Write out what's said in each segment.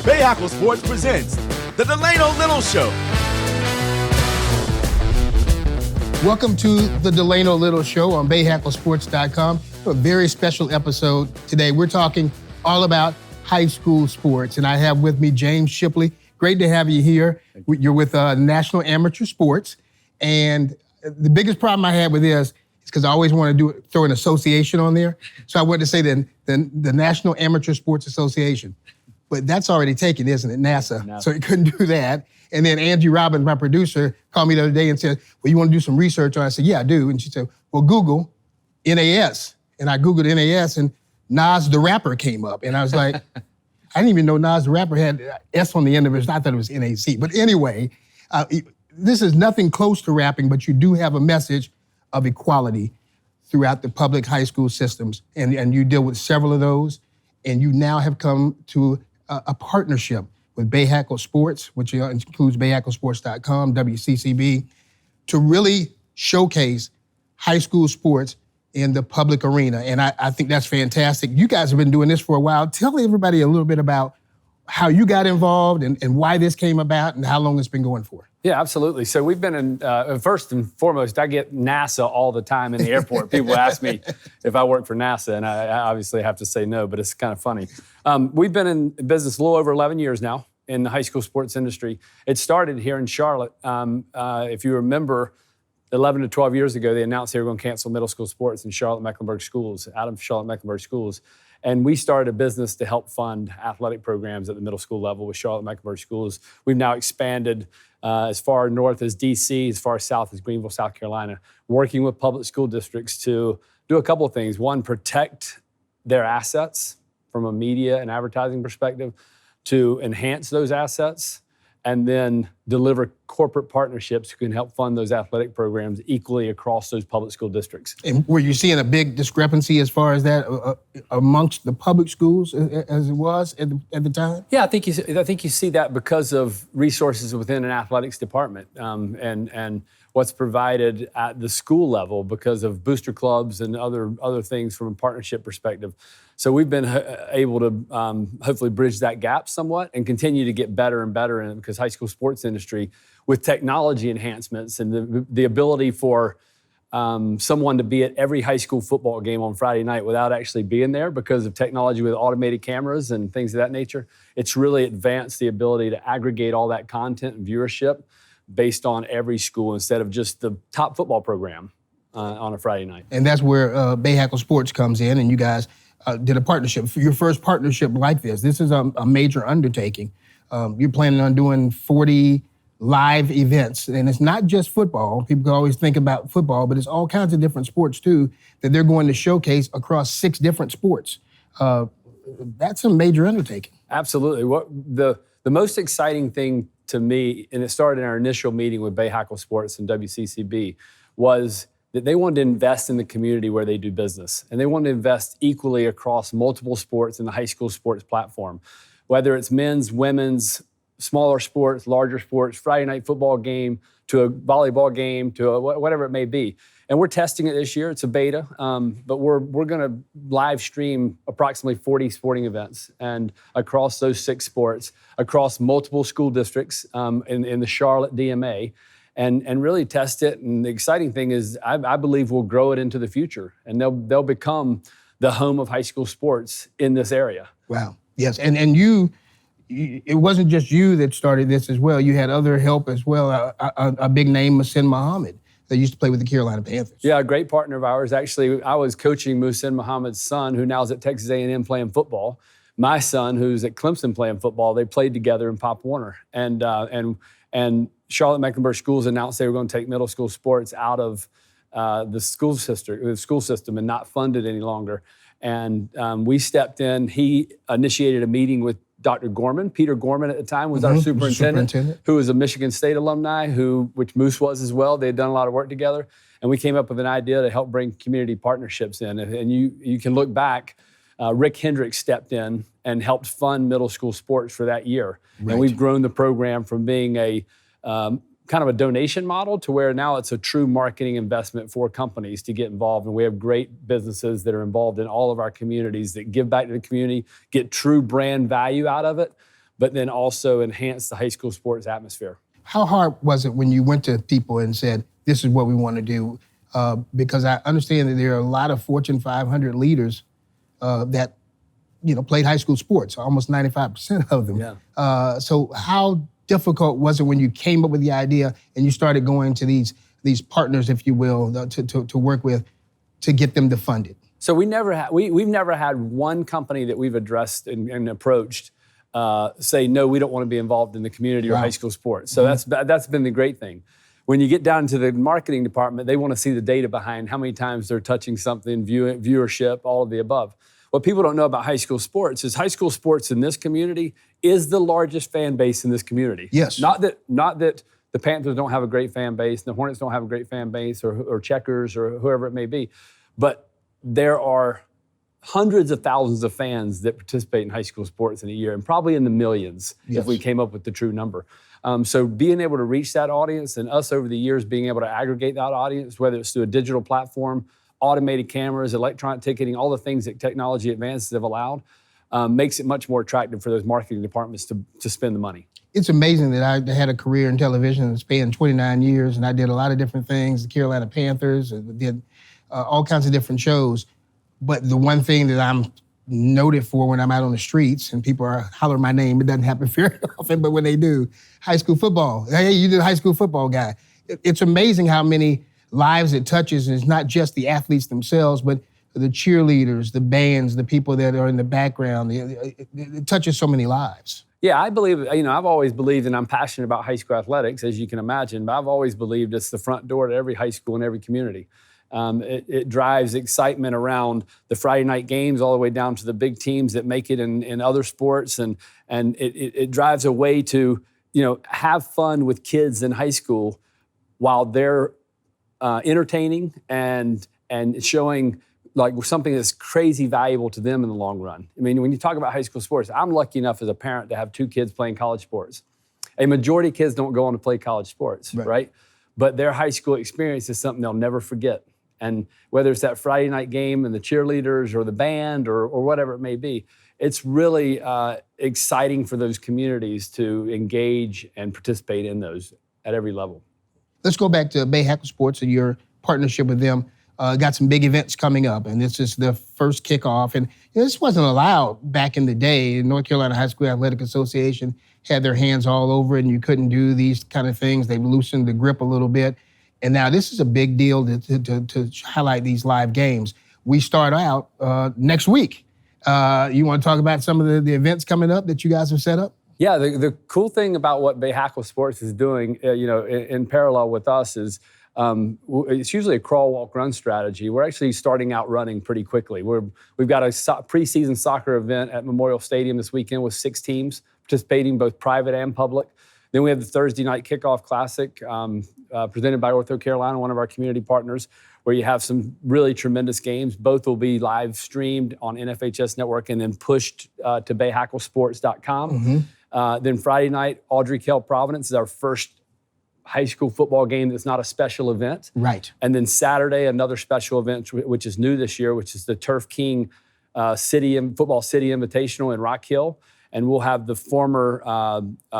Bahakel Sports presents the Delano Little Show. Welcome to the Delano Little Show on BahakelSports.com. A very special episode today. We're talking all about high school sports, and I have with me James Shipley. Great to have you here. You're with National Amateur Sports, and the biggest problem I had with this is because I always want to throw an association on there. So I wanted to say the National Amateur Sports Association. But that's already taken, isn't it? NASA. So he couldn't do that. And then Angie Robbins, my producer, called me the other day and said, well, you want to do some research on it? I said, yeah, I do. And she said, well, Google NAS. And I Googled NAS and Nas the Rapper came up. And I was like, I didn't even know Nas the Rapper had S on the end of it. I thought it was NAC. But anyway, this is nothing close to rapping, but you do have a message of equality throughout the public high school systems. And you deal with several of those. And you now have come to a partnership with Bahakel Sports, which includes BahakelSports.com, WCCB, to really showcase high school sports in the public arena. And I think that's fantastic. You guys have been doing this for a while. Tell everybody a little bit about how you got involved and why this came about and how long it's been going for. Yeah, absolutely. So we've been in, first and foremost, I get NASA all the time in the airport. People ask me if I work for NASA, and I obviously have to say no, but it's kind of funny. We've been in business a little over 11 years now in the high school sports industry. It started here in Charlotte. If you remember, 11 to 12 years ago, they announced they were going to cancel middle school sports in Charlotte-Mecklenburg schools, out of Charlotte-Mecklenburg schools. And we started a business to help fund athletic programs at the middle school level with Charlotte-Mecklenburg schools. We've now expanded as far north as D.C., as far south as Greenville, South Carolina, working with public school districts to do a couple of things. One, protect their assets from a media and advertising perspective, to enhance those assets, and then deliver corporate partnerships who can help fund those athletic programs equally across those public school districts. And were you seeing a big discrepancy as far as that amongst the public schools as it was at the time? Yeah, I think you see that because of resources within an athletics department and what's provided at the school level because of booster clubs and other things from a partnership perspective. So we've been able to hopefully bridge that gap somewhat and continue to get better and better in it, because high school sports industry with technology enhancements and the ability for someone to be at every high school football game on Friday night without actually being there because of technology with automated cameras and things of that nature, it's really advanced the ability to aggregate all that content and viewership based on every school instead of just the top football program on a Friday night. And that's where Bahakel Sports comes in, and you guys did a partnership. For your first partnership like this is a major undertaking. You're planning on doing 40 live events, and it's not just football. People always think about football, but it's all kinds of different sports too that they're going to showcase across 6 different sports. That's a major undertaking. Absolutely. What the most exciting thing to me, and it started in our initial meeting with Bahakel Sports and WCCB, was that they wanted to invest in the community where they do business. And they wanted to invest equally across multiple sports in the high school sports platform, whether it's men's, women's, smaller sports, larger sports, Friday night football game, to a volleyball game, to whatever it may be. And we're testing it this year. It's a beta, but we're going to live stream approximately 40 sporting events and across those 6 sports, across multiple school districts in the Charlotte DMA. And really test it. And the exciting thing is I believe we'll grow it into the future, and they'll become the home of high school sports in this area. Wow. Yes. And you, it wasn't just you that started this as well. You had other help as well. A big name, Muhsin Muhammad, that used to play with the Carolina Panthers. Yeah, a great partner of ours. Actually, I was coaching Muhsin Muhammad's son, who now is at Texas A&M playing football. My son, who's at Clemson playing football, they played together in Pop Warner. And Charlotte-Mecklenburg schools announced they were going to take middle school sports out of the school system and not fund it any longer. And we stepped in. He initiated a meeting with Dr. Gorman. Peter Gorman at the time was our superintendent, who was a Michigan State alumni, which Moose was as well. They had done a lot of work together. And we came up with an idea to help bring community partnerships in. And you can look back, Rick Hendricks stepped in and helped fund middle school sports for that year. Right. And we've grown the program from being a kind of a donation model to where now it's a true marketing investment for companies to get involved. And we have great businesses that are involved in all of our communities that give back to the community, get true brand value out of it, but then also enhance the high school sports atmosphere. How hard was it when you went to people and said, this is what we want to do? Because I understand that there are a lot of Fortune 500 leaders that played high school sports, almost 95% of them. Yeah. So how difficult was it when you came up with the idea and you started going to these partners, if you will, to work with to get them to fund it? So we've never had one company that we've addressed and approached say, no, we don't want to be involved in the community or high school sports. So that's been the great thing. When you get down to the marketing department, they want to see the data behind how many times they're touching something, viewership, all of the above. What people don't know about high school sports is high school sports in this community is the largest fan base in this community. Yes. Not that the Panthers don't have a great fan base, the Hornets don't have a great fan base, or Checkers, or whoever it may be. But there are hundreds of thousands of fans that participate in high school sports in a year, and probably in the millions if we came up with the true number. So being able to reach that audience, and us over the years being able to aggregate that audience, whether it's through a digital platform, automated cameras, electronic ticketing, all the things that technology advances have allowed, makes it much more attractive for those marketing departments to spend the money. It's amazing that I had a career in television that spanned 29 years, and I did a lot of different things, the Carolina Panthers, did all kinds of different shows. But the one thing that I'm noted for when I'm out on the streets and people are hollering my name, it doesn't happen very often, but when they do, high school football. Hey, you did a high school football guy. It's amazing how many lives it touches, and it's not just the athletes themselves, but the cheerleaders, the bands, the people that are in the background. It touches so many lives. Yeah, I believe, I've always believed, and I'm passionate about high school athletics, as you can imagine, but I've always believed it's the front door to every high school and every community. It drives excitement around the Friday night games all the way down to the big teams that make it in other sports, and it drives a way to have fun with kids in high school while they're entertaining and showing like something that's crazy valuable to them in the long run. I mean, when you talk about high school sports, I'm lucky enough as a parent to have 2 kids playing college sports. A majority of kids don't go on to play college sports, right? But their high school experience is something they'll never forget. And whether it's that Friday night game and the cheerleaders or the band or whatever it may be, it's really exciting for those communities to engage and participate in those at every level. Let's go back to Bahakel Sports and your partnership with them. Got some big events coming up, and this is the first kickoff. And this wasn't allowed back in the day. North Carolina High School Athletic Association had their hands all over it, and you couldn't do these kind of things. They've loosened the grip a little bit. And now this is a big deal to highlight these live games. We start out next week. You want to talk about some of the events coming up that you guys have set up? Yeah, the cool thing about what Bahakel Sports is doing, in parallel with us is it's usually a crawl, walk, run strategy. We're actually starting out running pretty quickly. We've got a preseason soccer event at Memorial Stadium this weekend with 6 teams participating, both private and public. Then we have the Thursday night kickoff classic presented by Ortho Carolina, one of our community partners, where you have some really tremendous games. Both will be live streamed on NFHS Network and then pushed to bahakelsports.com. Then Friday night, Audrey Kell Providence is our first high school football game that's not a special event. Right. And then Saturday, another special event, which is new this year, which is the Turf King Football City Invitational in Rock Hill. And we'll have the former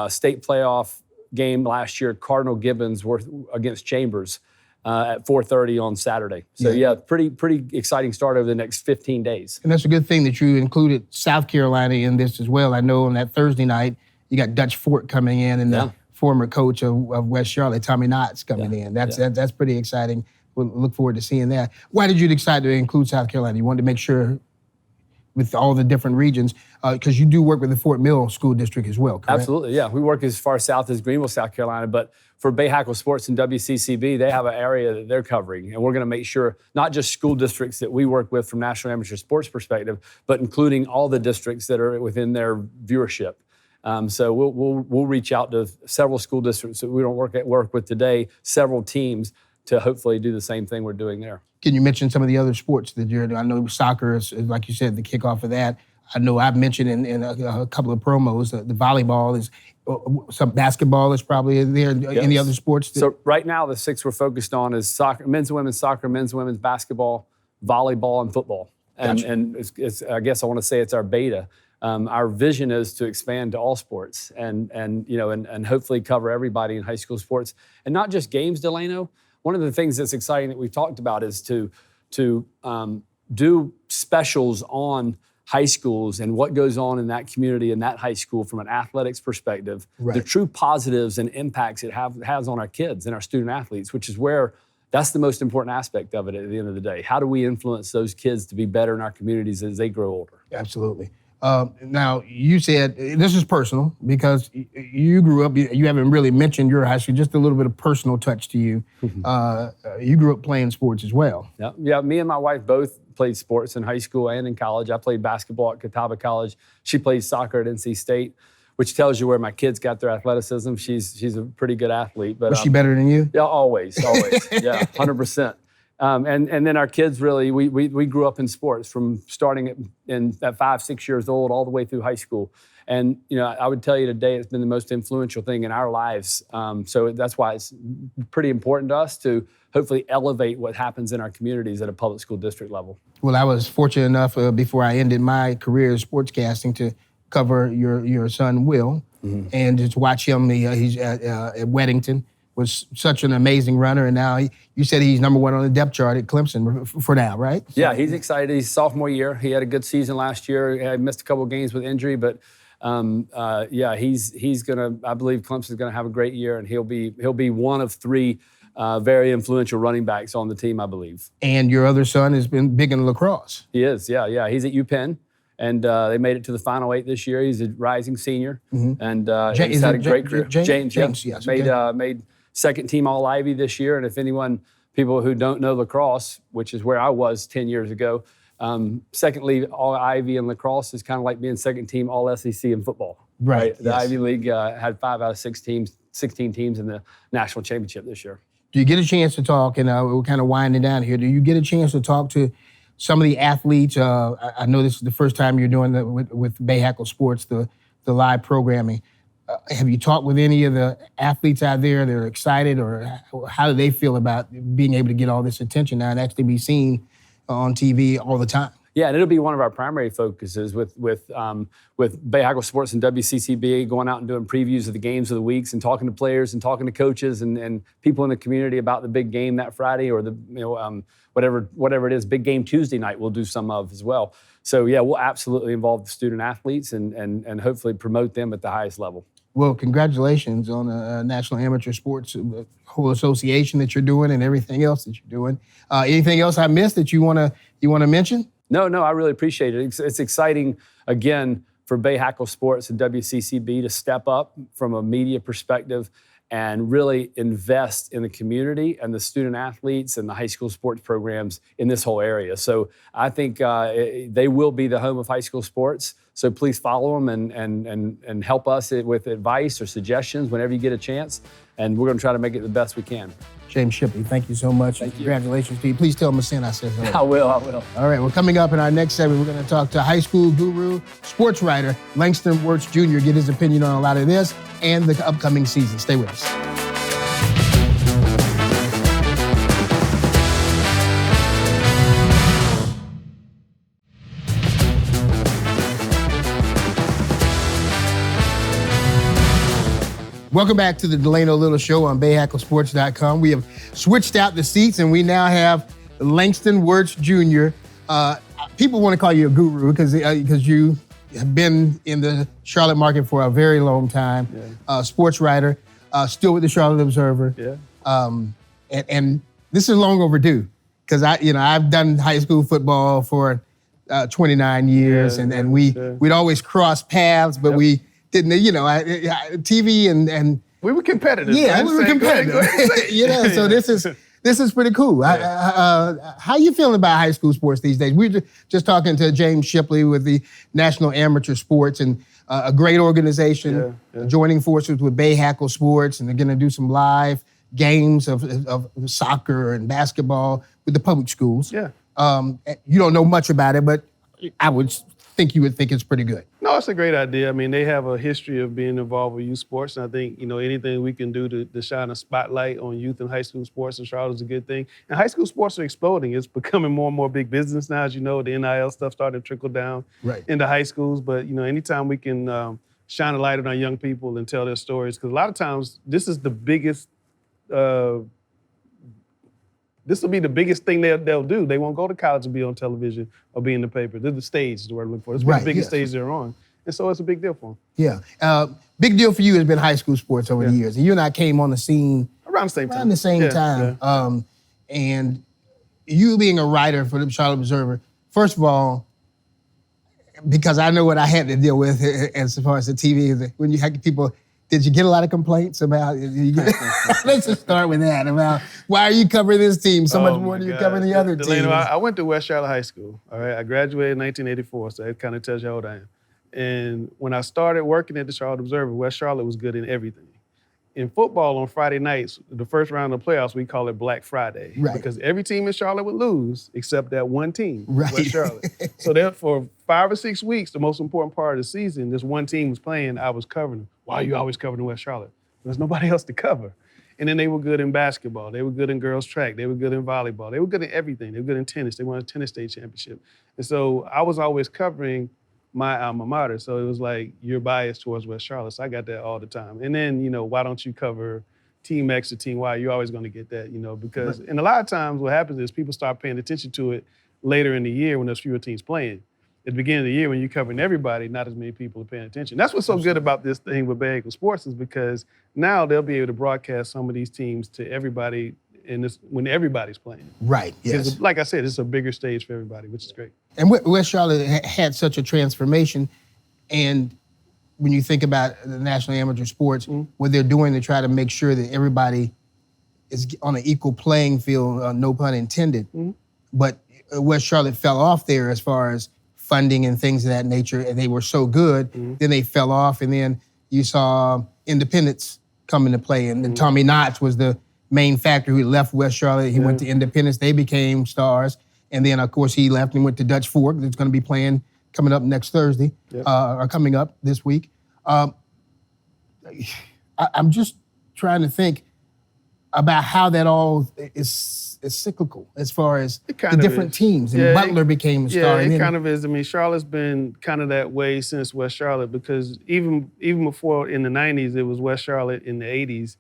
state playoff game last year, Cardinal Gibbons against Chambers at 4:30 on Saturday. So yeah, pretty exciting start over the next 15 days. And that's a good thing that you included South Carolina in this as well. I know on that Thursday night, you got Dutch Fort coming in and the former coach of West Charlotte, Tommy Knotts, coming in. That's pretty exciting. We'll look forward to seeing that. Why did you decide to include South Carolina? You wanted to make sure with all the different regions, because you do work with the Fort Mill School District as well, correct? Absolutely, yeah. We work as far south as Greenville, South Carolina, but for Bahakel Sports and WCCB, they have an area that they're covering, and we're going to make sure not just school districts that we work with from National Amateur Sports perspective, but including all the districts that are within their viewership. So we'll reach out to several school districts that we don't work with today, several teams, to hopefully do the same thing we're doing there. Can you mention some of the other sports that you're doing? I know soccer is, like you said, the kickoff of that. I know I've mentioned in a couple of promos the volleyball is, some basketball is probably there. Any other sports? So right now the 6 we're focused on is soccer, men's and women's soccer, men's and women's basketball, volleyball, and football. And, Gotcha. and it's, I guess I want to say it's our beta. our vision is to expand to all sports and hopefully cover everybody in high school sports, and not just games, Delano. One of the things that's exciting that we've talked about is to do specials on high schools and what goes on in that community and that high school from an athletics perspective, the true positives and impacts it has on our kids and our student athletes, which is where that's the most important aspect of it at the end of the day. How do we influence those kids to be better in our communities as they grow older? Absolutely. Now, you said, this is personal because you grew up, you haven't really mentioned your high school, just a little bit of personal touch to you. You grew up playing sports as well. Yeah, me and my wife both played sports in high school and in college. I played basketball at Catawba College. She played soccer at NC State, which tells you where my kids got their athleticism. She's a pretty good athlete. But was she better than you? Yeah, always. Yeah, 100%. And then our kids really, we grew up in sports from starting at 5, 6 years old all the way through high school. And, I would tell you today it's been the most influential thing in our lives. So that's why it's pretty important to us to hopefully elevate what happens in our communities at a public school district level. Well, I was fortunate enough before I ended my career in sportscasting to cover your son, Will, and just watch him. He's at Weddington. Was such an amazing runner, and now you said he's number 1 on the depth chart at Clemson for now, right? So, yeah, he's excited. He's sophomore year. He had a good season last year. He missed a couple of games with injury, but he's gonna. I believe Clemson's gonna have a great year, and he'll be one of 3 very influential running backs on the team, I believe. And your other son has been big in lacrosse. He is, yeah. He's at UPenn. And they made it to the Final 8 this year. He's a rising senior, and he's had a great career. James, yes. Made second team All-Ivy this year. And if people who don't know lacrosse, which is where I was 10 years ago, secondly, All-Ivy in lacrosse is kind of like being second team All-SEC in football. Right. The Ivy League had 5 out of 16 teams in the national championship this year. Do you get a chance to talk, and we're kind of winding down here, do you get a chance to talk to some of the athletes? I know this is the first time you're doing that with Bahakel Sports, the live programming. Have you talked with any of the athletes out there that are excited, or how do they feel about being able to get all this attention now and actually be seen on TV all the time? Yeah, and it'll be one of our primary focuses with Bahakel Sports and WCCB, going out and doing previews of the games of the weeks and talking to players and talking to coaches and people in the community about the big game that Friday, or the whatever it is, big game Tuesday night we'll do some of as well. So yeah, we'll absolutely involve the student athletes and hopefully promote them at the highest level. Well, congratulations on the National Amateur Sports, the whole association that you're doing and everything else that you're doing. Anything else I missed that you want to mention? No, I really appreciate it. It's exciting, again, for Bahakel Sports and WCCB to step up from a media perspective and really invest in the community and the student athletes and the high school sports programs in this whole area. So I think they will be the home of high school sports. So please follow them and help us with advice or suggestions whenever you get a chance. And we're going to try to make it the best we can. James Shipley, thank you so much. Thank you. Congratulations to you. Please tell Messina I said hello. I will. All right, well, coming up in our next segment, we're going to talk to high school guru, sports writer, Langston Wertz Jr., get his opinion on a lot of this and the upcoming season. Stay with us. Welcome back to the Delano Little Show on BahakelSports.com. We have switched out the seats, and we now have Langston Wertz Jr. People want to call you a guru because you have been in the Charlotte market for a very long time. Yeah. Sports writer, still with the Charlotte Observer. Yeah. And this is long overdue because I've done high school football for 29 years, and we'd always cross paths, but we didn't, TV and we were competitive. Yeah, we were competitive. So this is pretty cool. Yeah. How you feeling about high school sports these days? We were just talking to James Shipley with the National Amateur Sports, and a great organization, joining forces with Bahakel Sports, and they're going to do some live games of soccer and basketball with the public schools. Yeah. You don't know much about it, but I would think you would think it's pretty good. No, it's a great idea. I mean, they have a history of being involved with youth sports, and I think, anything we can do to shine a spotlight on youth and high school sports in Charlotte is a good thing. And high school sports are exploding. It's becoming more and more big business now, as you know. The NIL stuff starting to trickle down into high schools. But, anytime we can shine a light on our young people and tell their stories, because a lot of times this is the biggest this will be the biggest thing they'll do. They won't go to college and be on television or be in the paper. They're the stage is the word I'm looking for. It's the biggest stage they're on. And so it's a big deal for them. Yeah. Big deal for you has been high school sports over the years. And you and I came on the scene around the same time. Yeah. And you being a writer for the Charlotte Observer, first of all, because I know what I had to deal with as far as the TV, when you had people, did you get a lot of complaints about, let's just start with that, about why are you covering this team so much more than you cover the other Delano, team? I went to West Charlotte High School, all right? I graduated in 1984, so that kind of tells you how old I am. And when I started working at the Charlotte Observer, West Charlotte was good in everything. In football on Friday nights, the first round of the playoffs, we call it Black Friday. Right. Because every team in Charlotte would lose except that one team, Right. West Charlotte. So for 5 or 6 weeks, the most important part of the season, this one team was playing, I was covering them. Why are you always covering West Charlotte? There's nobody else to cover. And then they were good in basketball. They were good in girls track. They were good in volleyball. They were good in everything. They were good in tennis. They won a tennis state championship. And so I was always covering my alma mater. So it was like, you're biased towards West Charlotte. So I got that all the time. And then, why don't you cover Team X or Team Y? You're always going to get that, because, and a lot of times what happens is people start paying attention to it later in the year when there's fewer teams playing. At the beginning of the year, when you're covering everybody, not as many people are paying attention. That's what's so good about this thing with Bahakel Sports is because now they'll be able to broadcast some of these teams to everybody when everybody's playing. Right, yes. Because, like I said, it's a bigger stage for everybody, which is great. And West Charlotte had such a transformation, and when you think about the National Amateur Sports, what they're doing to try to make sure that everybody is on an equal playing field, no pun intended, but West Charlotte fell off there as far as funding and things of that nature, and they were so good, then they fell off, and then you saw independence come into play, and then Tommy Knotts was the main factor who left West Charlotte. He went to Independence. They became stars. And then, of course, he left and went to Dutch Fork. That's going to be playing coming up next Thursday, or coming up this week. I'm just trying to think about how that all is cyclical as far as the different teams. And Butler became a star. Yeah, it kind of is. I mean, Charlotte's been kind of that way since West Charlotte because even before in the 90s, it was West Charlotte in the 80s.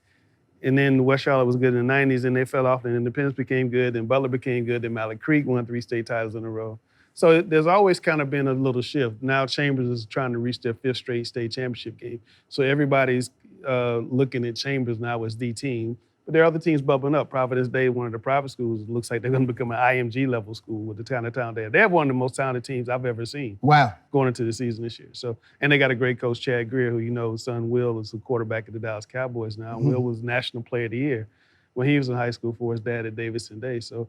And then West Charlotte was good in the 90s, and they fell off, and Independence became good, then Butler became good, then Mallard Creek won 3 state titles in a row. So there's always kind of been a little shift. Now Chambers is trying to reach their 5th straight state championship game. So everybody's looking at Chambers now as the team. But there are other teams bubbling up. Providence Day, one of the private schools, looks like they're going to become an IMG level school with the kind of talent they have. They have one of the most talented teams I've ever seen. Wow. Going into the season this year. So, and they got a great coach, Chad Greer, who his son Will is the quarterback of the Dallas Cowboys now. Will was National Player of the Year when he was in high school for his dad at Davidson Day. So,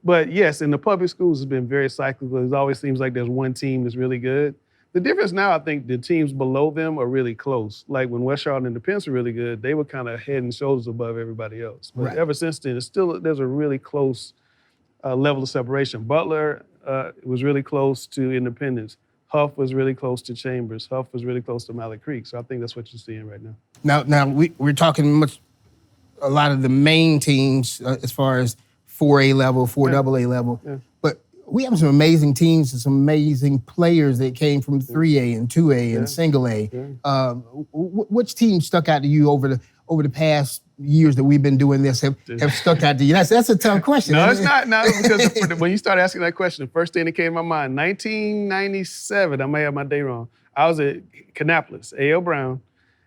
but yes, in the public schools, it's been very cyclical. It always seems like there's one team that's really good. The difference now, I think the teams below them are really close. Like when West Charlotte and Independence were really good, they were kind of head and shoulders above everybody else. But ever since then, there's a really close level of separation. Butler was really close to Independence. Huff was really close to Chambers. Huff was really close to Mallard Creek. So I think that's what you're seeing right now. Now we're talking a lot of the main teams as far as 4A level, 4AA level. Yeah. But we have some amazing teams and some amazing players that came from 3A and 2A and single A. Yeah. Which team stuck out to you over the past years that we've been doing this have stuck out to you? That's a tough question. No, it's not. No, because when you started asking that question, the first thing that came to my mind, 1997, I may have my day wrong. I was at Kannapolis, A.L. Brown,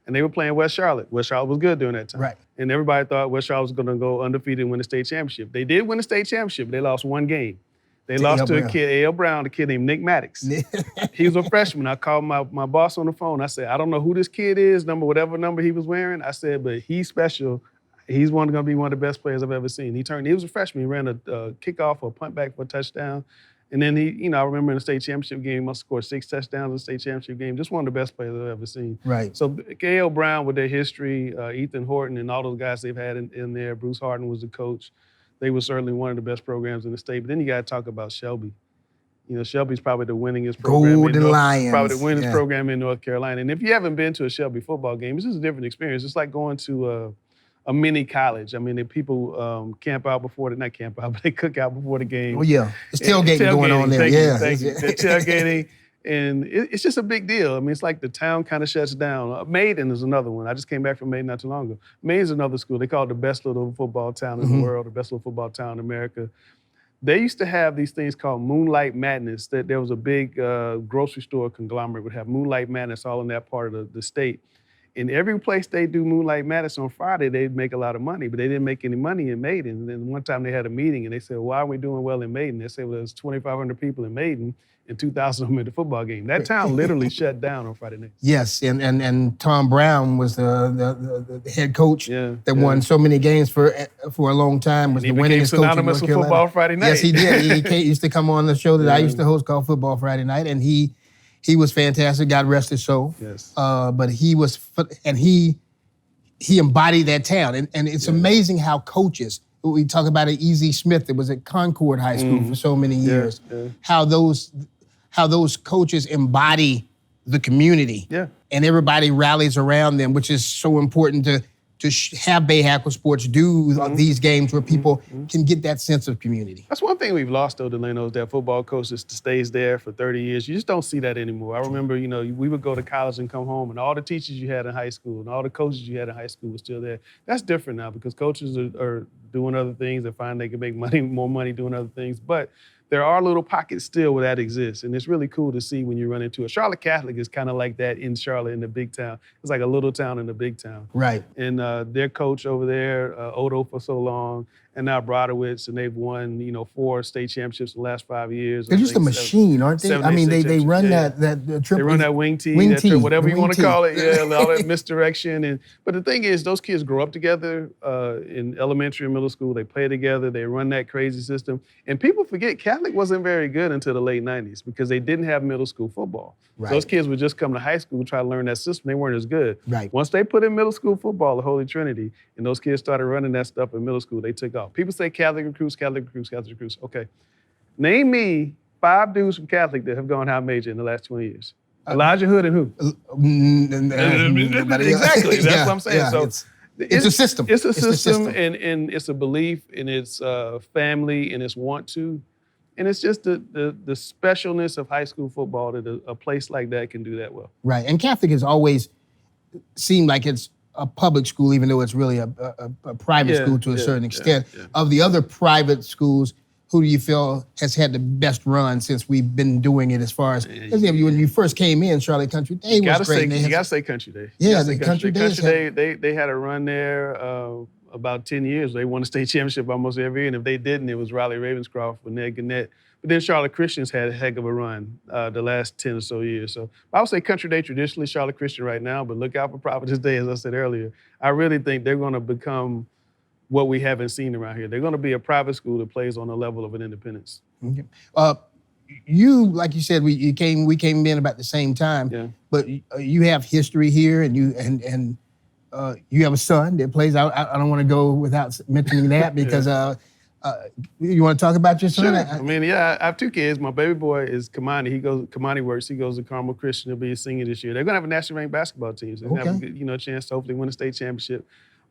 and they were playing West Charlotte. West Charlotte was good during that time. Right. And everybody thought West Charlotte was going to go undefeated and win the state championship. They did win the state championship, but they lost one game. They lost to a kid, A.L. Brown, a kid named Nick Maddox. He was a freshman. I called my boss on the phone. I said, I don't know who this kid is, whatever number he was wearing. I said, but he's special. He's going to be one of the best players I've ever seen. He was a freshman. He ran a kickoff or a punt back for a touchdown. And then I remember in the state championship game, he must have scored 6 touchdowns in the state championship game. Just one of the best players I've ever seen. Right. So A.L. Brown with their history, Ethan Horton and all those guys they've had in there. Bruce Harden was the coach. They were certainly one of the best programs in the state. But then you got to talk about Shelby. You know, Shelby's probably the winningest program. Golden Lions. Probably the winningest program in North Carolina. And if you haven't been to a Shelby football game, it's just a different experience. It's like going to a mini college. I mean, the people camp out before not camp out, but they cook out before the game. Oh, yeah. It's tailgating going on there. Thank you. They're tailgating. And it's just a big deal. I mean, it's like the town kind of shuts down. Maiden is another one. I just came back from Maiden not too long ago. Maiden's another school. They call it the best little football town in the world, the best little football town in America. They used to have these things called Moonlight Madness. That there was a big grocery store conglomerate would have Moonlight Madness all in that part of the state. In every place they do Moonlight Madness on Friday, they'd make a lot of money, but they didn't make any money in Maiden. And then one time they had a meeting and they said, why are we doing well in Maiden? They said, well, there's 2,500 people in Maiden and 2,000 of them at the football game. That town literally shut down on Friday nights. Yes, and Tom Brown was the head coach that won so many games for a long time. Was and the winningest coach in synonymous with football Friday night. Yes, he did. He used to come on the show that I used to host called Football Friday Night, and he was fantastic. God rest his soul. Yes. But he was, and he embodied that town, and it's amazing how coaches. We talk about it, E.Z. Smith that was at Concord High School for so many years. How those coaches embody the community. Yeah. And everybody rallies around them, which is so important to have Bahakel Sports do these games where people can get that sense of community. That's one thing we've lost, though, Delano, is that football coach that stays there for 30 years. You just don't see that anymore. I remember, you know, we would go to college and come home, and all the teachers you had in high school and all the coaches you had in high school were still there. That's different now because coaches are doing other things. They find they can make more money doing other things. But there are little pockets still where that exists, and it's really cool to see when you run into it. Charlotte Catholic is kind of like that in Charlotte, in the big town. It's like a little town in the big town. Right. And their coach over there, Odo for so long, and now Brodowitz, and they've won, 4 state championships in the last 5 years. They're just a machine, aren't they? I mean, they run that triple. They run that wing tee, whatever you want to call it. Yeah, all that misdirection. But the thing is, those kids grow up together in elementary and middle school. They play together. They run that crazy system. And people forget Catholic wasn't very good until the late 90s because they didn't have middle school football. Right. So those kids would just come to high school, try to learn that system. They weren't as good. Right. Once they put in middle school football, the Holy Trinity, and those kids started running that stuff in middle school, they took off. People say Catholic recruits. Okay. Name me 5 dudes from Catholic that have gone high major in the last 20 years. Elijah Hood and who? Exactly. That's what I'm saying. Yeah, so it's a system. It's a system, and it's a belief, and it's family, and it's want to. And it's just the specialness of high school football that a place like that can do that well. Right. And Catholic has always seemed like it's a public school, even though it's really a private school to a certain extent. Yeah. Of the other private schools, who do you feel has had the best run since we've been doing it as far as, when you first came in, Charlotte Country Day was great. You got to say Country Day. Yeah, the Country Day. They had a run there about 10 years. They won the state championship almost every year, and if they didn't, it was Riley Ravenscroft with Ned Gannett. But then Charlotte Christians had a heck of a run the last 10 or so years. So I would say Country Day traditionally, Charlotte Christian right now, but look out for Providence Day, as I said earlier. I really think they're going to become what we haven't seen around here. They're going to be a private school that plays on the level of an independence. Okay. You, like you said, we came in about the same time, but you have history here, and you have a son that plays. I don't want to go without mentioning that because you want to talk about your son? Sure. I have 2 kids. My baby boy is Kamani. Kamani Wertz. He goes to Carmel Christian. He'll be a senior this year. They're going to have a nationally ranked basketball team. So they're going to have a chance to hopefully win a state championship.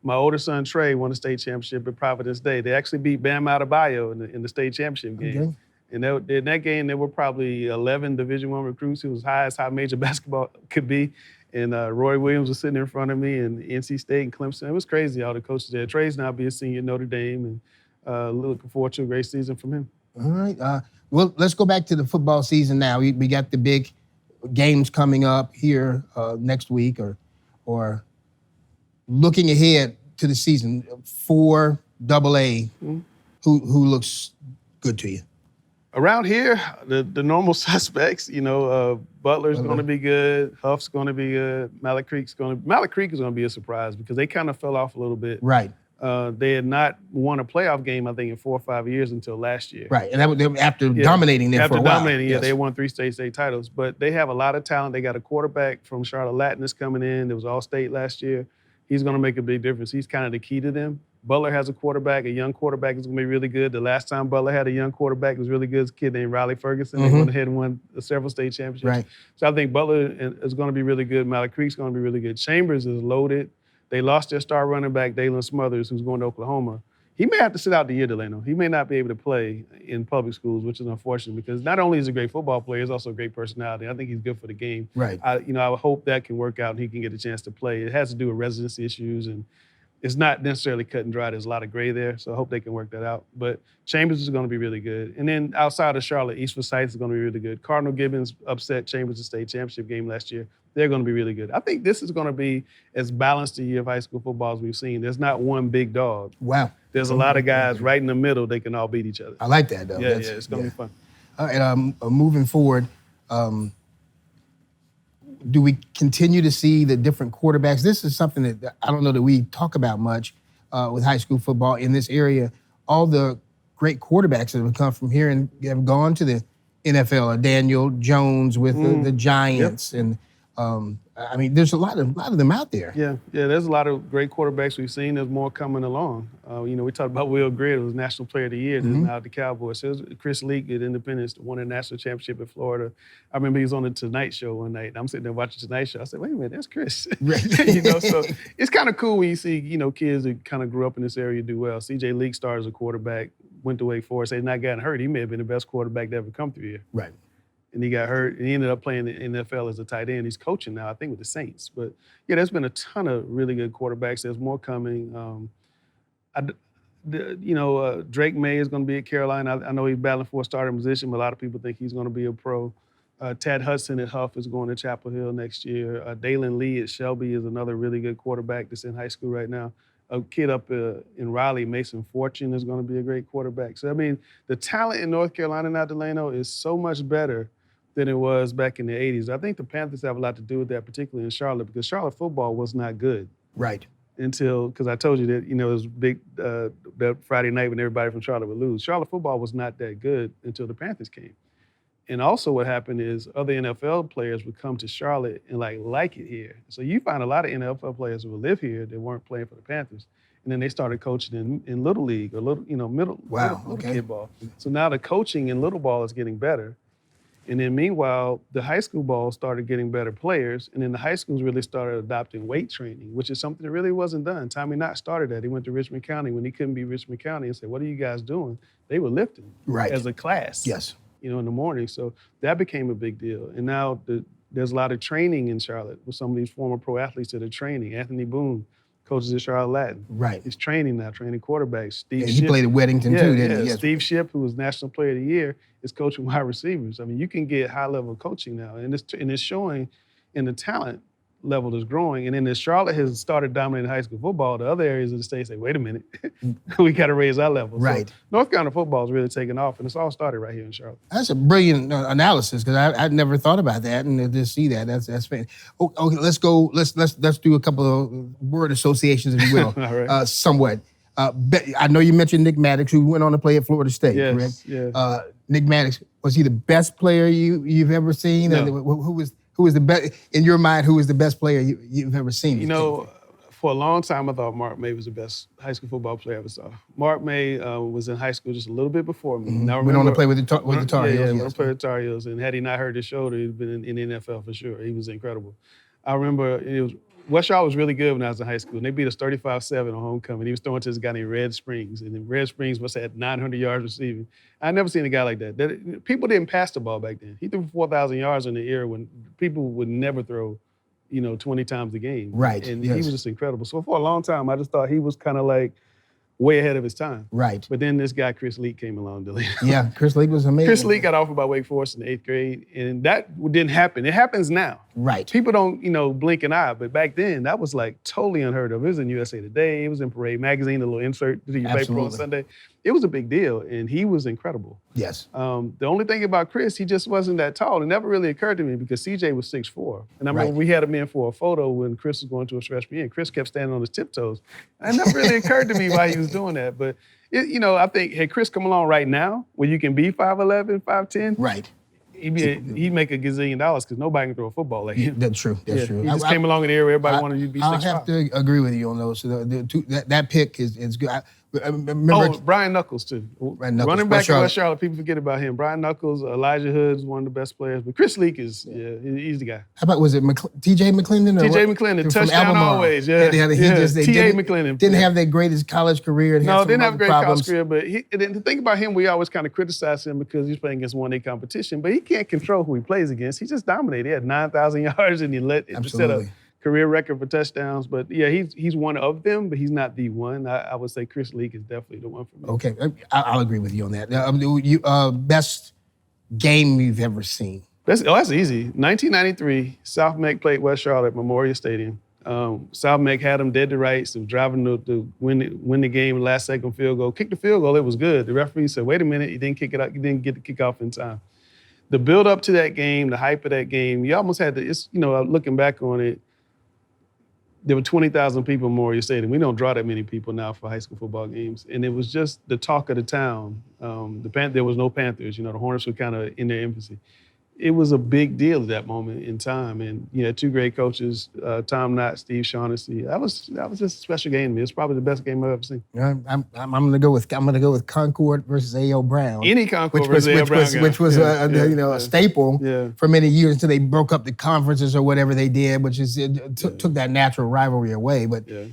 My older son, Trey, won a state championship at Providence Day. They actually beat Bam Adebayo in the state championship game. Okay. And in that game, there were probably 11 Division I recruits. It was high as high major basketball could be. And Roy Williams was sitting in front of me, and NC State and Clemson. It was crazy, all the coaches there. Trey's now be a senior at Notre Dame, and looking forward to a great season from him. All right. Well, let's go back to the football season now. We got the big games coming up here next week, or looking ahead to the season for AA. Who looks good to you? Around here, the normal suspects, Butler's going to be good, Huff's going to be good, Malik Creek is going to be a surprise because they kind of fell off a little bit. Right. They had not won a playoff game, I think, in 4 or 5 years until last year. Right, and that was after dominating them for a while. After dominating, they won 3 state titles. But they have a lot of talent. They got a quarterback from Charlotte Latin that's coming in. That was All-State last year. He's going to make a big difference. He's kind of the key to them. Butler has a quarterback. A young quarterback is going to be really good. The last time Butler had a young quarterback, it was really good. This kid named Riley Ferguson. They went ahead and won several state championships. Right. So I think Butler is going to be really good. Mallard Creek's going to be really good. Chambers is loaded. They lost their star running back, Dalen Smothers, who's going to Oklahoma. He may have to sit out the year, Delano. He may not be able to play in public schools, which is unfortunate because not only is he a great football player, he's also a great personality. I think he's good for the game. Right. I hope that can work out and he can get a chance to play. It has to do with residency issues, and it's not necessarily cut and dry. There's a lot of gray there, so I hope they can work that out. But Chambers is going to be really good. And then outside of Charlotte, East Forsyth is going to be really good. Cardinal Gibbons upset Chambers in state championship game last year. They're going to be really good. I think this is going to be as balanced a year of high school football as we've seen. There's not one big dog. Wow. There's a lot of guys right in the middle. They can all beat each other. I like that, though. Yeah, it's going to be fun. All right, moving forward, do we continue to see the different quarterbacks? This is something that I don't know that we talk about much with high school football in this area. All the great quarterbacks that have come from here and have gone to the NFL. Daniel Jones with the Giants, and I mean, there's a lot of them out there. Yeah, there's a lot of great quarterbacks we've seen. There's more coming along. We talked about Will Greer, who was National Player of the Year, that's now at the Cowboys. So Chris Leak at Independence won a national championship in Florida. I remember he was on the Tonight Show one night, and I'm sitting there watching the Tonight Show. I said, wait a minute, that's Chris. Right. So it's kind of cool when you see, kids that kind of grew up in this area do well. CJ Leak started as a quarterback, went to Wake Forest, had not gotten hurt. He may have been the best quarterback to ever come through here. Right. And he got hurt, and he ended up playing in the NFL as a tight end. He's coaching now, I think, with the Saints. But, yeah, there's been a ton of really good quarterbacks. There's more coming. Drake May is going to be at Carolina. I know he's battling for a starting position, but a lot of people think he's going to be a pro. Tad Hudson at Huff is going to Chapel Hill next year. Dalen Lee at Shelby is another really good quarterback that's in high school right now. A kid up in Raleigh, Mason Fortune, is going to be a great quarterback. So, I mean, the talent in North Carolina now, Delano, is so much better than it was back in the 80s. I think the Panthers have a lot to do with that, particularly in Charlotte, because Charlotte football was not good. Right. Because I told you that, it was big that Friday night when everybody from Charlotte would lose. Charlotte football was not that good until the Panthers came. And also what happened is other NFL players would come to Charlotte and like it here. So you find a lot of NFL players who would live here that weren't playing for the Panthers. And then they started coaching in Little League or middle kid ball. So now the coaching in Little Ball is getting better. And then meanwhile, the high school ball started getting better players. And then the high schools really started adopting weight training, which is something that really wasn't done. Tommy Knott started that. He went to Richmond County when he couldn't be Richmond County and said, what are you guys doing? They were lifting as a class. Yes. In the morning. So that became a big deal. And now there's a lot of training in Charlotte with some of these former pro athletes that are training. Anthony Boone coaches at Charlotte Latin. Right. He's training now, training quarterbacks. He played at Weddington too, didn't he? Yes. Steve Shipp, who was National Player of the Year, is coaching wide receivers. I mean, you can get high-level coaching now, and it's showing in the talent level that's growing. And then as Charlotte has started dominating high school football, the other areas of the state say, wait a minute, we got to raise our level. Right. So North Carolina football is really taking off, and it's all started right here in Charlotte. That's a brilliant analysis because I'd never thought about that, and to see that, that's fantastic. Okay, let's go. Let's do a couple of word associations, if you will, All right. somewhat. I know you mentioned Nick Maddox, who went on to play at Florida State, correct? Yes. Nick Maddox, was he the best player you've ever seen? No. Who was the best, in your mind, who was the best player you've ever seen? For a long time, I thought Mark May was the best high school football player I ever saw. Mark May was in high school just a little bit before me. Mm-hmm. Now went on to play with the Tar Heels. Yeah, went on to play with Tar Heels. And had he not hurt his shoulder, he'd been in the NFL for sure. He was incredible. I remember West Shaw was really good when I was in high school, and they beat us 35-7 on homecoming. He was throwing to this guy named Red Springs, and then Red Springs must have had 900 yards receiving. I'd never seen a guy like that. People didn't pass the ball back then. He threw 4,000 yards in the era when people would never throw, 20 times a game. Right. And he was just incredible. So for a long time, I just thought he was kind of like way ahead of his time. Right. But then this guy, Chris Leak, came along. Delano. Yeah, Chris Leak was amazing. Chris Leak got offered by Wake Forest in the 8th grade, and that didn't happen. It happens now. Right. People don't, blink an eye, but back then, that was like totally unheard of. It was in USA Today, it was in Parade Magazine, a little insert that you play pro on Sunday. It was a big deal, and he was incredible. Yes. The only thing about Chris, he just wasn't that tall. It never really occurred to me because CJ was 6'4". And I remember we had him in for a photo when Chris was going to his freshman year, and Chris kept standing on his tiptoes. And it never really occurred to me why he was doing that. But, I think, had Chris come along right now, where you can be 5'11", 5'10", right, he'd make $1 gazillion because nobody can throw a football like him. That's true. That's true. He just came along in the area. Everybody wanted you to be 6'5". I have to agree with you on those. So that pick is good. I remember Brian Knuckles too. Running back in West Charlotte, people forget about him. Brian Knuckles, Elijah Hood's one of the best players, but Chris Leak is he's the guy. How about was it T.J. McClendon? T.J. McClendon, touchdown always. Yeah, T.J. McClendon didn't have that greatest college career. No, didn't have a great college career. But the thing about him, we always kind of criticize him because he's playing against 1A competition, but he can't control who he plays against. He just dominated. He had 9,000 yards and he set a career record for touchdowns. But yeah, he's one of them, but he's not the one. I would say Chris Leak is definitely the one for me. Okay, I'll agree with you on that. Best game you've ever seen? That's easy. 1993, South Meck played West Charlotte at Memorial Stadium. South Meck had them dead to rights. They were driving to win the game, last second field goal. Kicked the field goal, it was good. The referee said, wait a minute, you didn't kick it out, you didn't get the kickoff in time. The build up to that game, the hype of that game, you almost had to, looking back on it, there were 20,000 people in Memorial Stadium. We don't draw that many people now for high school football games. And it was just the talk of the town. There was no Panthers. The Hornets were kind of in their infancy. It was a big deal at that moment in time. And you had two great coaches, Tom Knott, Steve Shaughnessy. That was just a special game to me. It's probably the best game I've ever seen. I'm gonna go with Concord versus A.O. Brown. Any Concord versus A.O. Brown game. Which was a staple for many years until they broke up the conferences or whatever they did, which took that natural rivalry away. But they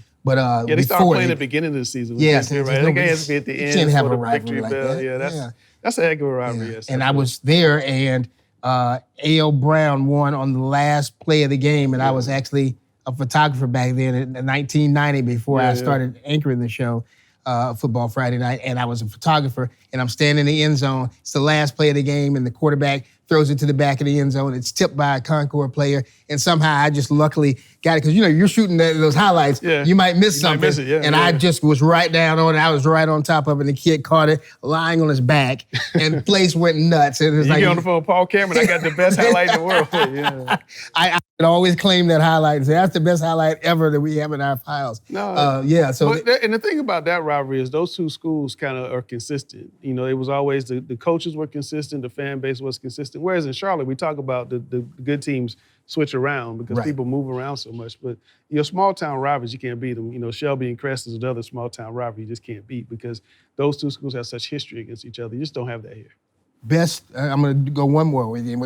started playing at the beginning of the season. Yes, right. The game has to be at the end. You can't have a rivalry like that. Yeah, that's a heck of a rivalry. Yes, and I was there, and A.O. Brown won on the last play of the game, and I was actually a photographer back then in 1990 before I started anchoring the show, Football Friday Night, and I was a photographer, and I'm standing in the end zone. It's the last play of the game, and the quarterback throws it to the back of the end zone. It's tipped by a Concord player, and somehow I just luckily got it, because you're shooting those highlights. Yeah. You might miss something. Miss it, I just was right down on it. I was right on top of it, and the kid caught it lying on his back, and the place went nuts. And it was you get on the phone with Paul Cameron, I got the best highlight in the world. Yeah. I would always claim that highlight and say, that's the best highlight ever that we have in our files. And the thing about that rivalry is those two schools kind of are consistent. It was always the coaches were consistent, the fan base was consistent. Whereas in Charlotte, we talk about the good teams switch around because people move around so much. But your small town rivals, you can't beat them. Shelby and Crest is another small town rivalry you just can't beat because those two schools have such history against each other. You just don't have that here. Best, I'm going to go one more with you.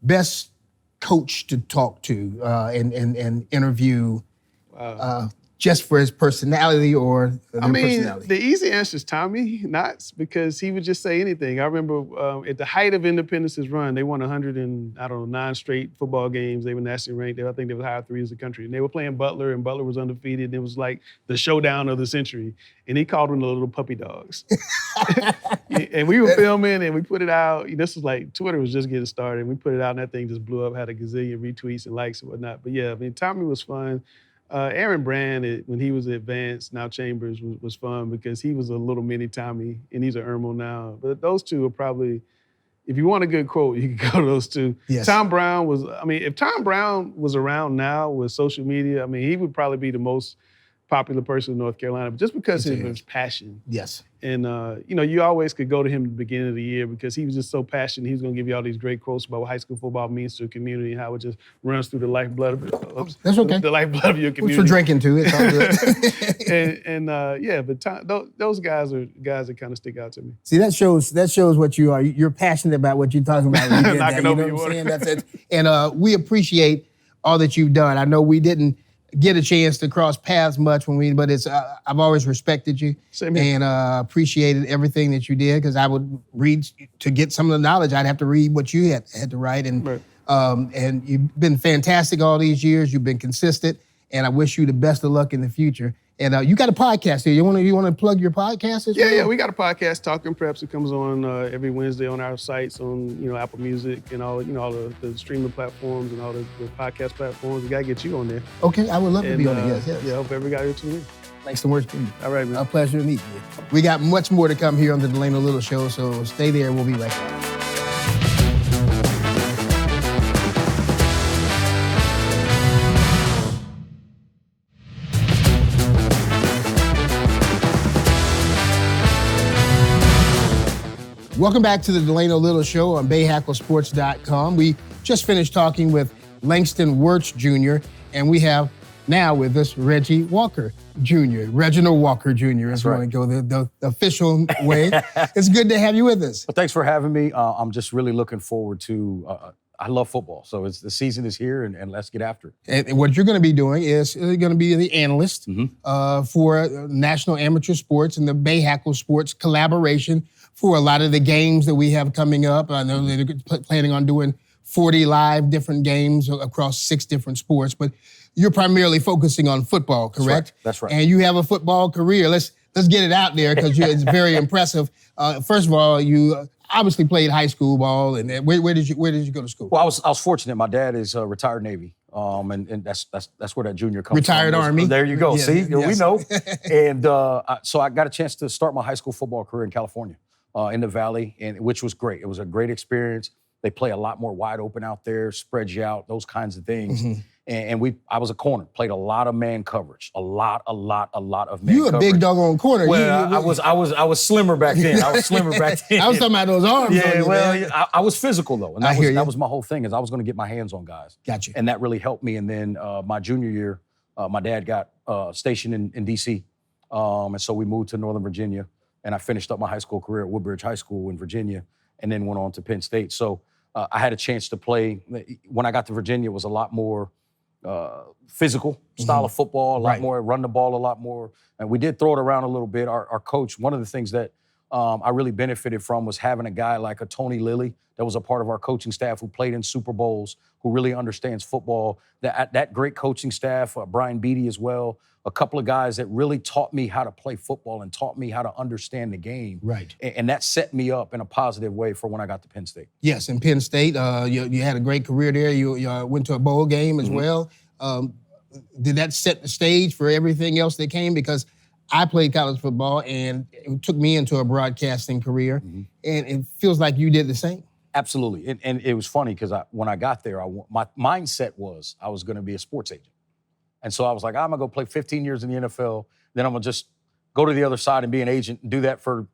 Best coach to talk to and interview just for his personality or their personality? The easy answer is Tommy Knotts, because he would just say anything. I remember at the height of Independence's run, they won 9 straight football games. They were nationally ranked. I think they were high threes in the country. And they were playing Butler, and Butler was undefeated. And it was like the showdown of the century. And he called them the little puppy dogs. And we were filming, and we put it out. This was like, Twitter was just getting started. And we put it out, and that thing just blew up, had a gazillion retweets and likes and whatnot. But yeah, Tommy was fun. Aaron Brand, when he was at Vance, now Chambers, was fun because he was a little mini Tommy, and he's an Irmo now. But those two are probably, if you want a good quote, you can go to those two. Yes. Tom Brown if Tom Brown was around now with social media, he would probably be the most popular person in North Carolina, but just because of his passion. Yes. And, you always could go to him at the beginning of the year because he was just so passionate. He was going to give you all these great quotes about what high school football means to a community and how it just runs through the lifeblood of it. That's okay. The lifeblood of your community. For drinking, too. It's all good. But those guys are guys that kind of stick out to me. See, that shows what you are. You're passionate about what you're talking about. When you did Knocking that, over you know your what I'm saying? That's it. And we appreciate all that you've done. I know we didn't get a chance to cross paths much but it's I've always respected you and appreciated everything that you did, because I would read to get some of the knowledge. I'd have to read what you had to write, and and you've been fantastic all these years. You've been consistent, and I wish you the best of luck in the future. And you got a podcast here. You want to plug your podcast as well? Yeah, we got a podcast, Talking Preps. It comes on every Wednesday on our sites, on Apple Music and all all the streaming platforms and all the podcast platforms. We gotta get you on there. Okay, I would love to be on it. Yes. Yeah, I hope everybody will tune in. Langston, Wertz to you. All right, man. A pleasure to meet you. We got much more to come here on the Delano Little Show, so stay there. We'll be right back. Welcome back to the Delano Little Show on BahakelSports.com. We just finished talking with Langston Wertz Jr., and we have now with us Reggie Walker Jr., Reginald Walker Jr., as we want to go the official way. It's good to have you with us. Well, thanks for having me. I'm just really looking forward to I love football, so the season is here, and let's get after it. And what you're going to be doing is going to be the analyst for National Amateur Sports and the Bahakel Sports collaboration for a lot of the games that we have coming up. I know they're planning on doing 40 live different games across 6 different sports, but you're primarily focusing on football, correct? That's right. And you have a football career. Let's get it out there because it's very impressive. First of all, you obviously played high school ball, and where did you go to school? Well, I was fortunate. My dad is retired Navy, and that's where that junior comes Retired from. Army. There you go. Yeah, See, yes. we know. And so I got a chance to start my high school football career in California, in the Valley, and which was great. It was a great experience. They play a lot more wide open out there, spread you out, those kinds of things. Mm-hmm. And I was a corner, played a lot of man coverage, a lot of man coverage. You a big doggone corner. Well, I was slimmer back then. I was talking about those arms. Yeah, on you, well, man. I was physical though, and that was my whole thing. Is I was going to get my hands on guys. Gotcha. And that really helped me. And then my junior year, my dad got stationed in D.C., and so we moved to Northern Virginia, and I finished up my high school career at Woodbridge High School in Virginia, and then went on to Penn State. So I had a chance to play. When I got to Virginia, it was a lot more physical style of football, a lot more, run the ball a lot more. And we did throw it around a little bit. Our coach, one of the things that I really benefited from was having a guy like a Tony Lilly that was a part of our coaching staff who played in Super Bowls, who really understands football. That great coaching staff, Brian Beattie as well, a couple of guys that really taught me how to play football and taught me how to understand the game. Right. And that set me up in a positive way for when I got to Penn State. Yes, in Penn State, you had a great career there. You went to a bowl game as well. Did that set the stage for everything else that came? Because I played college football, and it took me into a broadcasting career, and it feels like you did the same. Absolutely. And it was funny because when I got there, my mindset was I was going to be a sports agent. And so I was like, I'm going to go play 15 years in the NFL. Then I'm going to just go to the other side and be an agent and do that for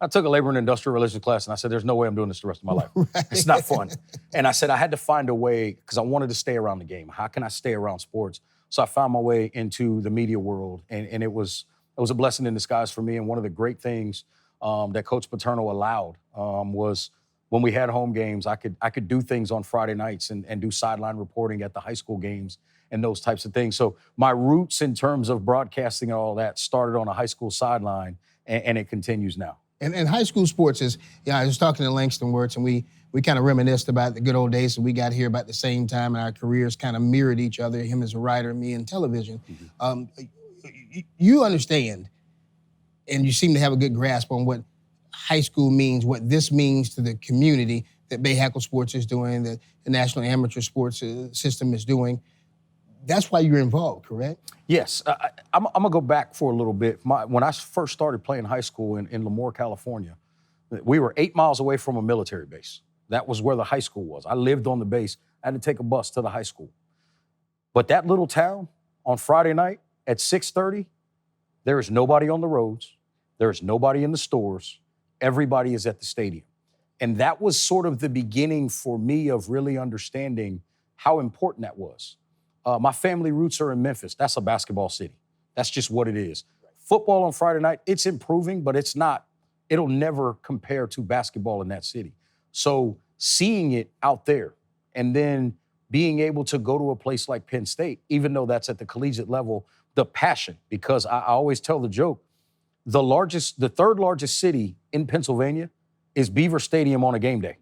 I took a labor and industrial relations class, and I said, there's no way I'm doing this the rest of my life. Right. It's not fun. And I said I had to find a way because I wanted to stay around the game. How can I stay around sports? So I found my way into the media world, and it was a blessing in disguise for me. And one of the great things that Coach Paterno allowed was when we had home games, I could do things on Friday nights and do sideline reporting at the high school games and those types of things. So my roots in terms of broadcasting and all that started on a high school sideline, and it continues now. And high school sports is, I was talking to Langston Wertz, and we kind of reminisced about the good old days. So we got here about the same time, and our careers kind of mirrored each other, him as a writer, me in television. You understand, and you seem to have a good grasp on what high school means, what this means to the community that Bahakel Sports is doing, that the National Amateur Sports System is doing. That's why you're involved, correct? Yes. I'm going to go back for a little bit. When I first started playing high school in Lemoore, California, we were 8 miles away from a military base. That was where the high school was. I lived on the base. I had to take a bus to the high school. But that little town, on Friday night at 6:30, there is nobody on the roads. There is nobody in the stores. Everybody is at the stadium. And that was sort of the beginning for me of really understanding how important that was. My family roots are in Memphis. That's a basketball city. That's just what it is. Football on Friday night, it's improving, but it'll never compare to basketball in that city. So seeing it out there and then being able to go to a place like Penn State, even though that's at the collegiate level, the passion, because I always tell the joke, the third largest city in Pennsylvania is Beaver Stadium on a game day.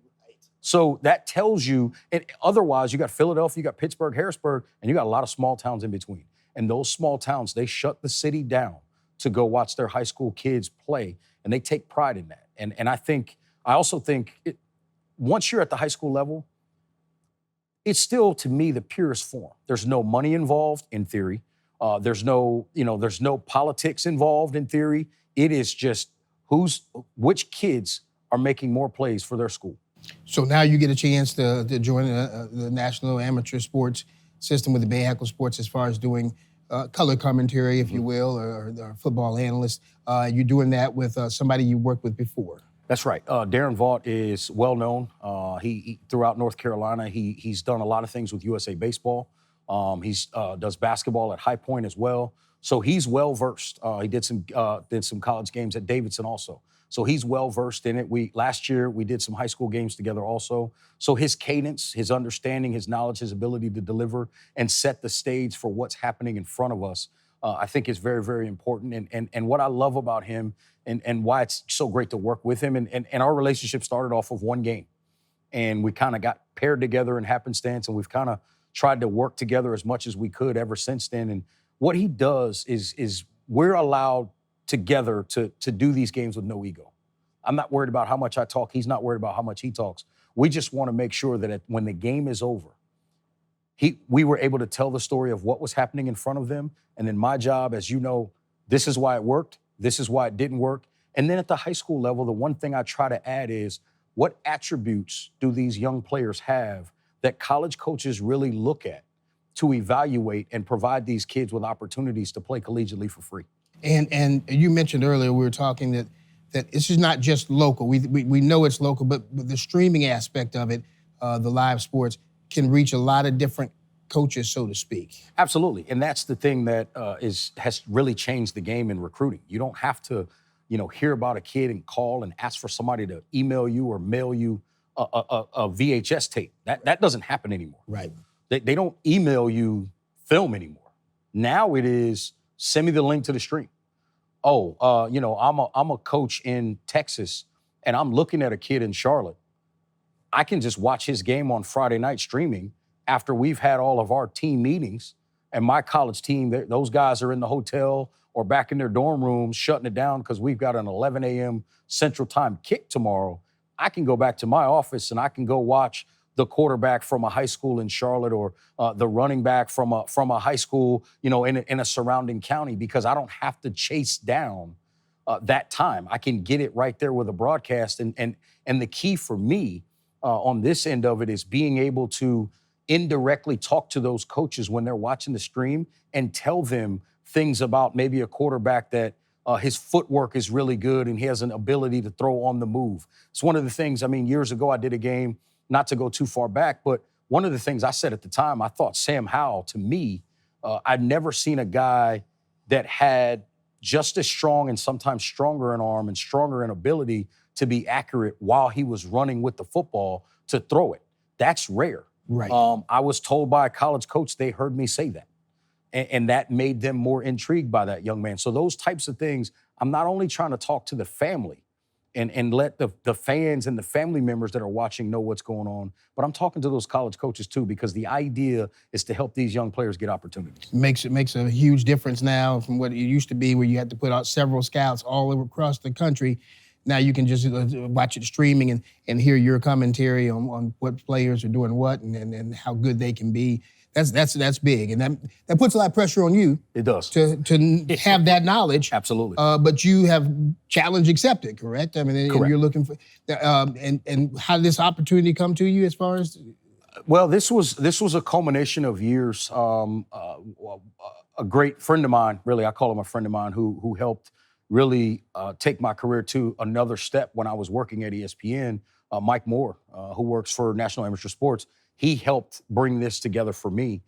So that tells you, and otherwise you got Philadelphia, you got Pittsburgh, Harrisburg, and you got a lot of small towns in between. And those small towns, they shut the city down to go watch their high school kids play, and they take pride in that. And I also think once you're at the high school level, it's still, to me, the purest form. There's no money involved in theory. There's no politics involved in theory. It is just which kids are making more plays for their school. So now you get a chance to join the National Amateur Sports System with the Bahakel Sports as far as doing color commentary, if you will, or football analyst. You're doing that with somebody you worked with before. That's right. Darren Vaught is well known. He throughout North Carolina. He's done a lot of things with USA Baseball. He's does basketball at High Point as well. So he's well versed. He did some college games at Davidson also. So he's well versed in it. Last year we did some high school games together also. So his cadence, his understanding, his knowledge, his ability to deliver and set the stage for what's happening in front of us, I think is very, very important. And what I love about him and why it's so great to work with him, and our relationship started off of one game. And we kind of got paired together in happenstance, and we've kind of tried to work together as much as we could ever since then. And what he does is we're allowed together to do these games with no ego. I'm not worried about how much I talk. He's not worried about how much he talks. We just want to make sure that when the game is over, we were able to tell the story of what was happening in front of them. And then my job, as you know, this is why it worked. This is why it didn't work. And then at the high school level, the one thing I try to add is what attributes do these young players have that college coaches really look at to evaluate and provide these kids with opportunities to play collegiately for free. And you mentioned earlier, we were talking that this is not just local. We know it's local, but the streaming aspect of it, the live sports, can reach a lot of different coaches, so to speak. Absolutely, and that's the thing that has really changed the game in recruiting. You don't have to, hear about a kid and call and ask for somebody to email you or mail you a VHS tape. That doesn't happen anymore. Right. They don't email you film anymore. Now it is send me the link to the stream. I'm a coach in Texas and I'm looking at a kid in Charlotte. I can just watch his game on Friday night streaming after we've had all of our team meetings, and my college team, those guys are in the hotel or back in their dorm rooms shutting it down because we've got an 11 a.m. Central Time kick tomorrow. I can go back to my office and I can go watch the quarterback from a high school in Charlotte or the running back from a high school, in a surrounding county, because I don't have to chase down that time. I can get it right there with a broadcast. And the key for me on this end of it is being able to indirectly talk to those coaches when they're watching the stream and tell them things about maybe a quarterback that his footwork is really good and he has an ability to throw on the move. It's one of the things, years ago I did a game, not to go too far back, but one of the things I said at the time, I thought Sam Howell, to me, I'd never seen a guy that had just as strong and sometimes stronger an arm and stronger an ability to be accurate while he was running with the football to throw it. That's rare. Right. I was told by a college coach, they heard me say that. And that made them more intrigued by that young man. So those types of things, I'm not only trying to talk to the family and let the fans and the family members that are watching know what's going on, but I'm talking to those college coaches too, because the idea is to help these young players get opportunities. It makes a huge difference now from what it used to be, where you had to put out several scouts all over across the country. Now you can just watch it streaming and hear your commentary on what players are doing what and how good they can be. That's big, and that puts a lot of pressure on you. It does. To have that knowledge. Absolutely. But you have challenge accepted, correct? Correct. And you're looking for and how did this opportunity come to you as far as? Well, this was a culmination of years. A great friend of mine, really, I call him a friend of mine, who helped really take my career to another step when I was working at ESPN. Mike Moore, who works for National Amateur Sports. He helped bring this together for me.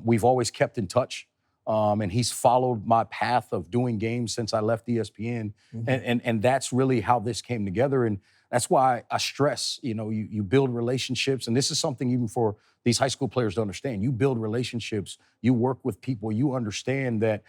We've always kept in touch, and he's followed my path of doing games since I left ESPN, and that's really how this came together. And that's why I stress, you build relationships, and this is something even for these high school players to understand. You build relationships, you work with people, you understand that,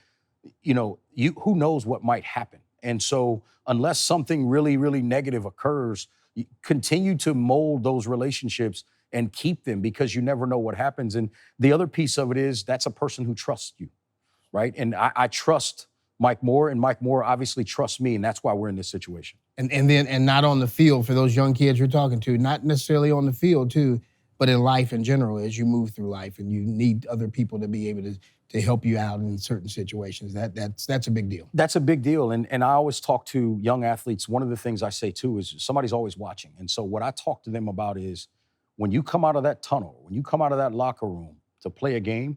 who knows what might happen. And so unless something really, really negative occurs, you continue to mold those relationships and keep them, because you never know what happens. And the other piece of it is that's a person who trusts you, right? And I trust Mike Moore, and Mike Moore obviously trusts me, and that's why we're in this situation. And not on the field for those young kids you're talking to, not necessarily on the field too, but in life in general, as you move through life and you need other people to be able to help you out in certain situations. That's a big deal. That's a big deal. And I always talk to young athletes. One of the things I say too is somebody's always watching. And so what I talk to them about is, when you come out of that tunnel, when you come out of that locker room to play a game,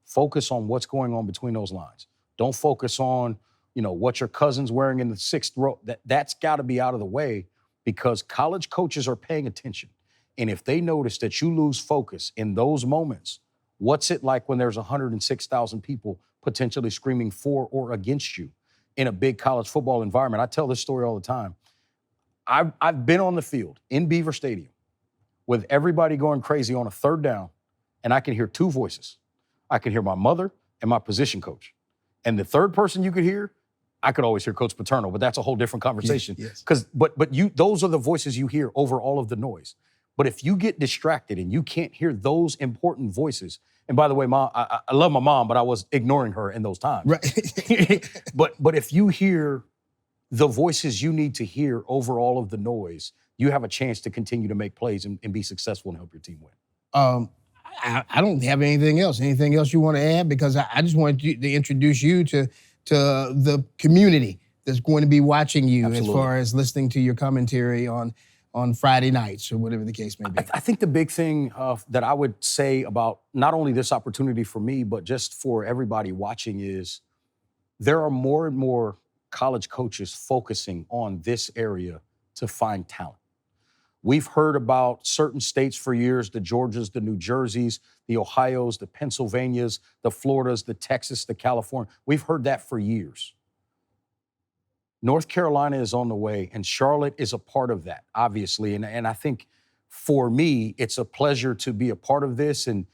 focus on what's going on between those lines. Don't focus on, what your cousin's wearing in the sixth row. That's got to be out of the way. because college coaches are paying attention. And if they notice that you lose focus in those moments, what's it like when there's 106,000 people potentially screaming for or against you in a big college football environment? I tell this story all the time. I've been on the field in Beaver Stadium with everybody going crazy on a third down, and I can hear two voices. I can hear my mother and my position coach. And the third person you could hear, I could always hear Coach Paterno, but that's a whole different conversation. Yes. But those are the voices you hear over all of the noise. But if you get distracted and you can't hear those important voices, and by the way, Mom, I love my mom, but I was ignoring her in those times. Right. But if you hear the voices you need to hear over all of the noise, you have a chance to continue to make plays and be successful and help your team win. I don't have anything else. Anything else you want to add? Because I just wanted to introduce you to the community that's going to be watching you. Absolutely. As far as listening to your commentary on Friday nights or whatever the case may be. I think the big thing that I would say about not only this opportunity for me, but just for everybody watching is there are more and more college coaches focusing on this area to find talent. We've heard about certain states for years, the Georgias, the New Jerseys, the Ohios, the Pennsylvanias, the Floridas, the Texas, the California. We've heard that for years. North Carolina is on the way, and Charlotte is a part of that, obviously. And I think for me, it's a pleasure to be a part of this. And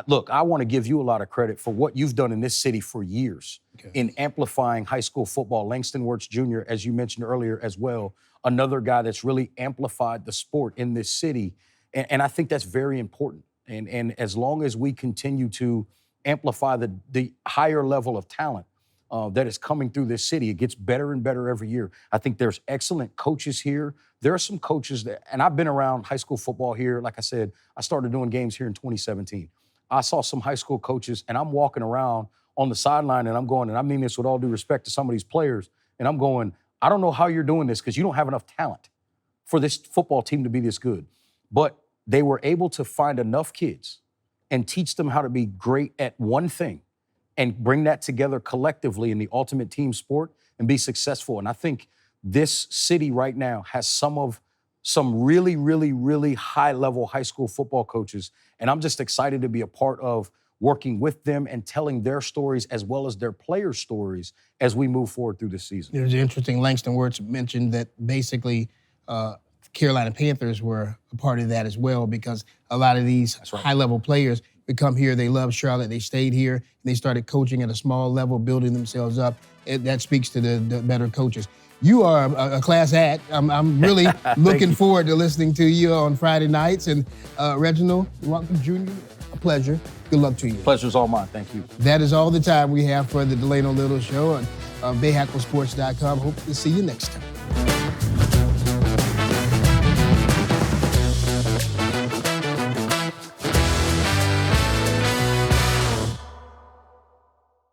look, I want to give you a lot of credit for what you've done in this city for years in amplifying high school football. Langston Wertz Jr., as you mentioned earlier as well, another guy that's really amplified the sport in this city. And I think that's very important. And as long as we continue to amplify the higher level of talent that is coming through this city, it gets better and better every year. I think there's excellent coaches here. There are some coaches that, and I've been around high school football here. Like I said, I started doing games here in 2017. I saw some high school coaches, and I'm walking around on the sideline, and I'm going, and I mean this with all due respect to some of these players, and I'm going, I don't know how you're doing this because you don't have enough talent for this football team to be this good. But they were able to find enough kids and teach them how to be great at one thing and bring that together collectively in the ultimate team sport and be successful. And I think this city right now has some really, really, really high-level high school football coaches, and I'm just excited to be a part of working with them and telling their stories as well as their players' stories as we move forward through this season. It was interesting. Langston Wertz mentioned that basically Carolina Panthers were a part of that as well, because a lot of these high-level players would come here, they love Charlotte, they stayed here, and they started coaching at a small level, building themselves up. That speaks to the better coaches. You are a class act. I'm really looking forward to listening to you on Friday nights. And Reginald Jr., a pleasure. Good luck to you. Pleasure's all mine. Thank you. That is all the time we have for the Delano Little Show on BahakelSports.com. Hope to see you next time.